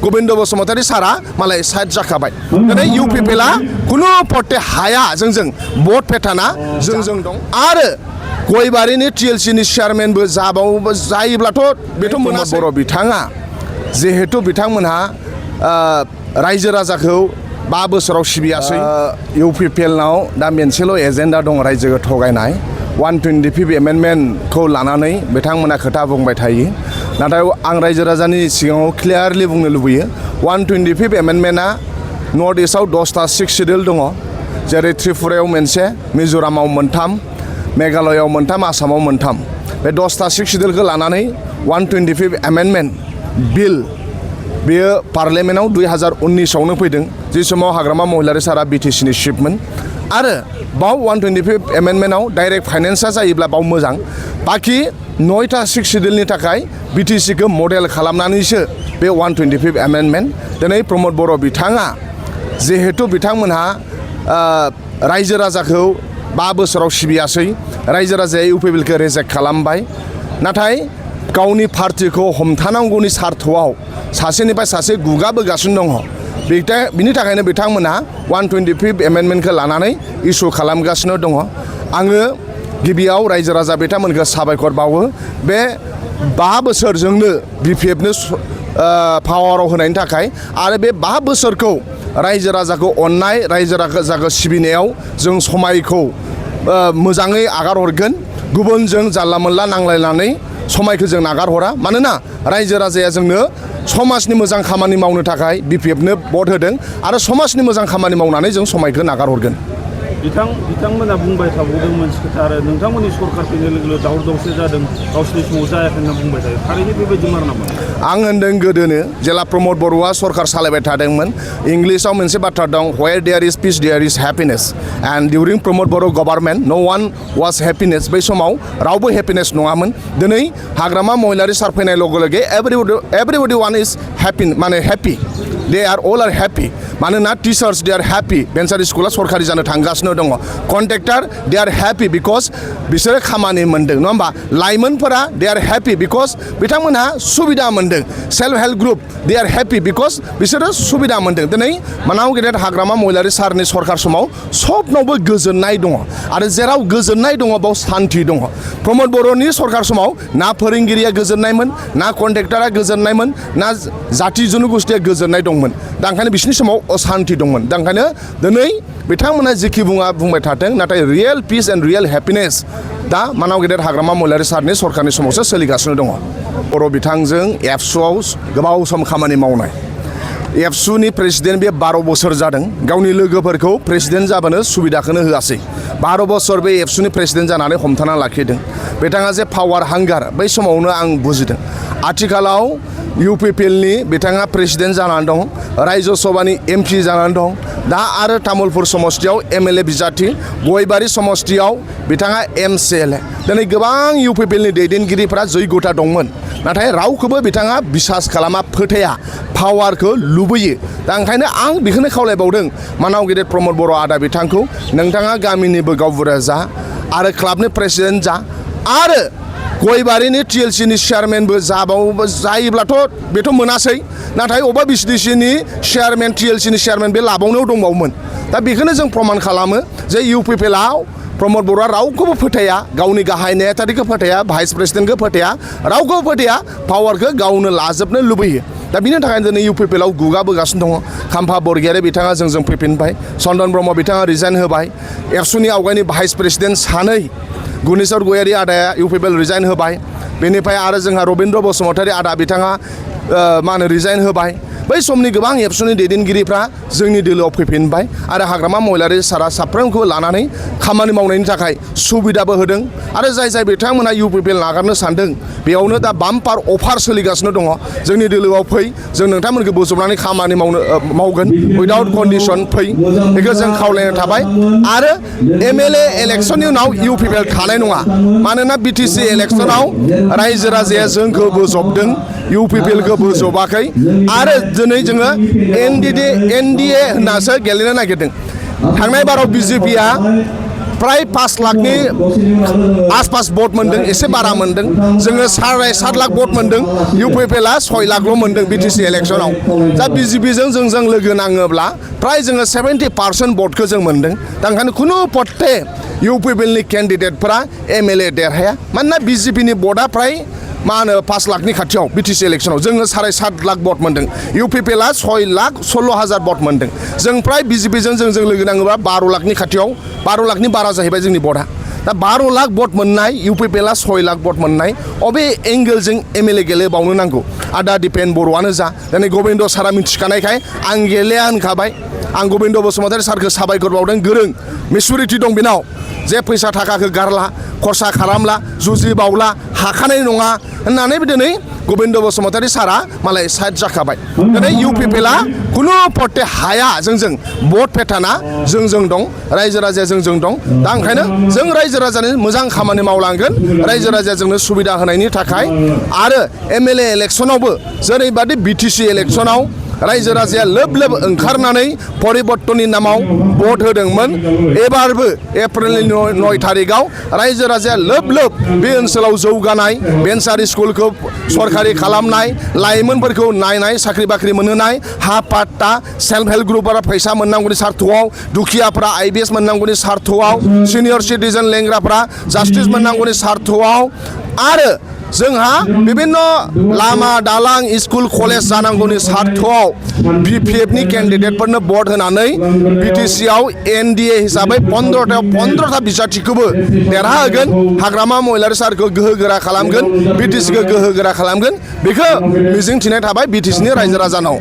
गोविंद बसुमतारी सारा मालाय साइड जाखाबाय दिनै इउपिपिएलआ कुनु पटे हाया जोंजों भट पेटाना जोंजों दं आरो गयबारिनि टिएलसिनि चेयारमेनबो जायोब्लाथ' बेथ' मोना बर' बिथाङा जिहेतु बिथांमोनहा रायजो राजाखौ 5 बोसोराव सिबियासै इउपिपिएलनाव दा मोनसेल' एजेन्डा दं रायजोखौ थगायनाय 125 एमेन्डमेन्टखौ लानानै बिथांमोना खोथा बुंबाय थायो नाथाय आं रायजो राजानि सिगाङाव क्लियारलि बुंनो लुबैयो 125 एमेन्डमेन्टआ नर्थ इस्टआव 10टा 6 शेड्युल दङ जेरै त्रिपुरायाव मोनसे मिज'रामाव 3 मेघालयआव 3 आसामाव 3 बे 10टा 6 शेड्युलखौ लानानै 125 एमेन्डमेन्ट बिल बेयो पार्लियामेन्टआव 2019आवनो फैदों जे समाव हाग्रामा महिलारि सारा बिटिसिनि चिफमोन आरो बाव 125 एमेन्डमेन्टआव डाइरेक्ट फाइनेन्सआ जायोब्ला बाव मोजां बाखि 9टा 6 शेड्युलनि थाखाय बिटिसिखौ मडेल खालामनानैसो बे 125 एमेन्डमेन्ट दिनै प्रमद बर' बिथाङा जिहेतु बिथांमोनहा रायजो राजाखौ 5 बोसोराव सिबियासै रायजो राजाया इउपिपिएलखौ रिजेक्ट खालामबाय नाथाय गावनि पार्टिखौ हमथानांगौनि सार्थआव सासेनिफ्राय सासे गुगाबोगासिनो दङ बिनि थाखायनो बिथांमोनहा 125 एमेन्डमेन्टखौ लानानै इसु खालामगासिनो दङ आङो गिबियाव रायजो राजा बिथांमोनखौ साबायखर बावो बे 5 बोसोरजोंनो बिपिएफनो पावाराव होनायनि थाखाय आरो बे 5 बोसोरखौ रायजो राजाखौ अननाय रायजो राजाखौ सिबिनायाव जों समायखौ मोजाङै आगार हरगोन गुबुनजों जानला मोनला नांलायनानै समायखौ जों नागार हरा मानोना रायजो राजाया जोंनो समाजनि मोजां खामानि मावनो थाखाय बिपिएफनो भट होदों आरो समाजनि मोजां खामानि मावनानै जों समायखौ नागार हरगोन बिथांमोना बुंबाय थाबावदों मोनसे खोथा आरो नोंथांमोननि सरकार फैनाय लोगो लोगो दावराव दावसि जादों गावसोरनि समाव जायाखै होनना बुंबाय थायो थारैनो बेबायदि मार नामा आं होनदों गोदोनो जेला प्रमद बर'आ सरकार सालायबाय थादोंमोन इंलिसाव मोनसे बाथ्रा दं where there is peace there is happiness and during Pramod बर' government no one was happiness बै समाव रावबो हेपिनेस नङामोन दिनै हाग्रामा महिलारि सार फैनाय लोगो लोगो एभरिबडी वान इज हेपि माने happy they are all are happy मानोना टिचार्स दे आर हेपि भेन्सार स्कुला सरकारि जानो थांगासिनो दङ contractor they are happy because बिसोरो खामानि मोन्दों नङा होमबा लाइमोनफोरा दे आर हेपि बिकज बिथांमोनहा सुबिदा मोन्दों self help group Day are happy because बिसोरो सुबिदा मोन्दों दिनै मानाव गेदेर हाग्रामा महिलारि सारनि सरकार समाव सबनावबो गोजोननाय दङ आरो जेराव गोजोननाय दङ बाव सान्थि दङ प्रमद बर'नि सरकार समाव ना फोरोंगिरिया गोजोननायमोन ना कन्ट्रेक्टरा गोजोननायमोन ना जाति जनगोष्ठिया गोजोननाय दंमोन दा ओंखायनो बिसोरनि समाव असान्थि दंमोन दा ओंखायनो दिनै बिथांमोना जेखि बुंबाय थाथों नाथाय real piece and real happiness दा मानाव गेदेर हाग्रामा महिलारि सारनि सरकारनि समावसो सोलिगासिनो दङ बर' बिथांजों एबसुआव गोबाव सम खामानि मावनाय एबसुनि प्रेसिडेन्ट बे 12 बोसोर जादों गावनि लोगोफोरखौ प्रेसिडेन्ट जाबानो सुबिदाखौनो होआसै 12 बोसोर बे एबसुनि प्रेसिडेन्ट जानानै हमथाना लाखिदों बिथाङा जे पावार हांगार बै समावनो आं बुजिदों आथिखालाव इउपिपिएलनि बिथाङा प्रेसिडेन्ट जानानै दं रायजो सभानि एमपि जानानै दं दा आरो तामुलपुर समष्टियाव एमएलए बिजाथि गयबारि समष्टियाव बिथाङा एमसिएलए दिनै गोबां इउपिपिएलनि दैदेनगिरिफ्रा जयग'था दंमोन नाथाय रावखौबो बिथाङा बिसास खालामा फोथाया पावारखौ लुबैयो दा ओंखायनो आं बेखौनो खावलायबावदों मानाव गेदेर प्रमद बर' आदा बिथांखौ नोंथाङा गामिनिबो गावबुरा जा आरो क्लाबनि प्रेसिडेन्ट जा आरो गयबारिनि टिएलसिनि चेयारमेनबो जायोब्लाथ' बेथ' मोनासै नाथाय अबा बिसिडिसिनि चेयारमेन टिएलसिनि चेयारमेन बे लाबावनायाव दंबावोमोन दा बेखौनो जों प्रमान खालामो जे इउपिपिएलआव प्रमद बर'आ रावखौबो फोथाया गावनि गाहाय नेहाथारिखौ फोथाया भाइस प्रेसिडेन्टखौ फोथाया रावखौबो फोथाया पावारखौ गावनो लाजोबनो लुबैयो दा बिनि थाखायनो दिनै इउपिपिएलआव गुगाबोगासिनो दङ खाम्फा बरगयारि बिथाङा जोंजों फैफिनबाय चन्दन ब्रह्म बिथाङा रिजाइन होबाय एबसुनि आवगायनि भाइस प्रेसिडेन्ट सानै गुनेश्वर गयारि आदाया इउपिपिएल रिजाइन होबाय बेनिफ्राय आरो जोंहा रबिन्द्र बसुमतारी आदा बिथाङा रिजाइन होबाय बै समनि गोबां एबसुनि दैदेनगिरिफ्रा जोंनि दोलोआव फैफिनबाय आरो हाग्रामा महिलारि सारा साफ्रोमखौबो लानानै खामानि मावनायनि थाखाय सुबिदाबो होदों आरो जाय बिथांमोना इउपिपिएल नागारनो सानदों बेयावनो दा बाम्पार अफार सोलिगासिनो दङ जोंनि दोलोआव फै जों नोंथांमोनखौ बोजबनानै खामानि मावगोन उइदाउट कन्डिसन फै बेखौ जों खावलायनो थाबाय आरो एमएलए इलेक्सननि उनाव इउपिपिएल थानाय नङा मानोना बिटिसि इलेक्सनाव रायजो राजाया जोंखौ बोजबदों इउपिपिएलखौ बोजबाखै आरो दिनै जोङो एनडिए होननासो गेलेनो नागिरदों थांनाय बाराव बिजेपिआ फ्राय 5 लाखनि आसपास भट मोनदों एसे बारा मोनदों जोङो 7.5 लाख भट मोनदों इउपिपिएलआ 6 लाखल' मोनदों बिटिसि इलेक्सनाव दा बिजेपिजों जों लोगो नाङोब्ला फ्राय जोङो 70% भटखौ जों मोनदों दा ओंखायनो खुनु पट्टे इउपिपिएलनि केन्डिडेटफोरा एमएलए देरहाया मानोना बिजेपिनि भटआ फ्राय मा होनो 5 लाखनि खाथियाव बिटिसि इलेक्सनाव जोङो 7.5 लाख भट मोनदों इउपिपिएलआ 6,16,000 भट मोनदों जों फ्राय बिजेपिजों जों लोगो नाङोब्ला 12 लाखनि खाथियाव 12 लाखनि बारा जाहैबाय जोंनि भटआ दा 12 लाख भट मोननाय इउपिपिएलआ 6 लाख भट मोननाय अबे एंगेलजों एमएलए गेलेबावनो नांगौ आदा दिपेन बर'आनो जा दिनै गबिन्द सारा मिथिखानायखाय आं गेलेया होनखाबाय आं गबिन्द बसुमतारी सारखौ साबायखर बावदों गोरों मेचुरिटि दं बेनाव जे फैसा थाखाखौ गारला खरसा खालामला जुजिबावला हाखानाय नङा होननानै दिनै गबिन्द बसुमतारी सारा मालाय साइड जाखाबाय दिनै इउपिपिएलआ खुनु पट्टे हाया जोंजों भट पेटार्ना जोंजों दं रायजो राजाया जोंजों दं दा ओंखायनो जों रायजो राजानि मोजां खामानि मावलांगोन रायजो राजाया जोंनो सुबिदा होनायनि थाखाय आरो एमएलए इलेक्सनावबो जेरैबादि बिटिसि इलेक्सनाव रायजो राजाया लोब लोब ओंखारनानै परिबर्तननि नामाव भट होदोंमोन एबारबो एप्रिलनि 9 थारिखआव रायजो राजाया लोब लोब बे ओनसोलाव जौगानाय भेन्सार स्कुलखौ सरकारि खालामनाय लाइमोनफोरखौ नायनाय साख्रि बाख्रि मोनहोनाय हा पाट्टा सेल्फ हेल्प ग्रुपफोरा फैसा मोननांगौनि सार्थआव दुखियाफ्रा आइबिएस मोननांगौनि सार्थआव सिनियर सिटिजेन लेंग्राफ्रा जास्टिस मोननांगौनि सार्थआव आरो जोंहा बिभिन्न लामा दालां स्कुल कलेज जानांगौनि सार्थआव बिपिएफनि केन्डिडेटफोरनो भट होनानै बिटिसिआव एनडिए हिसाबै 15था बिजाथिखौबो देरहाहोगोन हाग्रामा महिलारि सारखौ गोहोगोरा खालामगोन बिटिसिखौ गोहोगोरा खालामगोन बेखौ मिजिंथिनाय थाबाय बिटिसिनि रायजो राजानाव